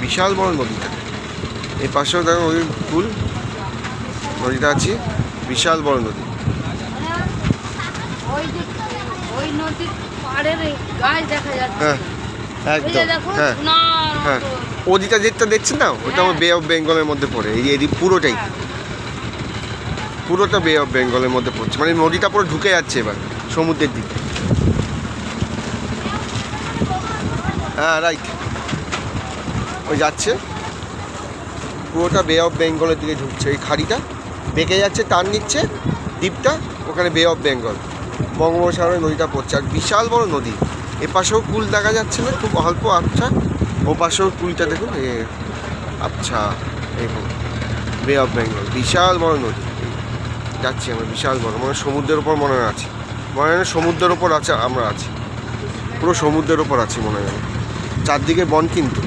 বিশাল বড় নদীটা। এই পাশেও দেখো ওই কুল নদীটা আছে, বিশাল বড় নদী। হ্যাঁ একদম, হ্যাঁ হ্যাঁ ওদিকটা যেটা দেখছেন না, ওটা আমার বে অফ বেঙ্গলের মধ্যে পড়ে। এই এদিক পুরোটা বে অফ বেঙ্গলের মধ্যে পড়ছে, মানে নদীটা পুরো ঢুকে যাচ্ছে এবার সমুদ্রের দিকে। হ্যাঁ রাইট, ওই যাচ্ছে পুরোটা বে অফ বেঙ্গলের দিকে ঢুকছে। এই খাড়িটা বেঁকে যাচ্ছে, টান নিচ্ছে দ্বীপটা, ওখানে বে অফ বেঙ্গল বঙ্গোপসাগরে নদীটা পড়ছে। আর বিশাল বড় নদী। এ পাশেও কুল দেখা যাচ্ছে না, খুব অল্প। আচ্ছা ও পাশেও কুলটা দেখুন, আচ্ছা দেখুন বে অফ বেঙ্গল, বিশাল বড় নদী। যাচ্ছি আমরা, বিশাল বড়, মানে সমুদ্রের ওপর মনে হয় আছি, মনে হয় সমুদ্রের ওপর আছে, আমরা আছি পুরো সমুদ্রের ওপর আছি মনে হয়। চারদিকে বন কিন্তু।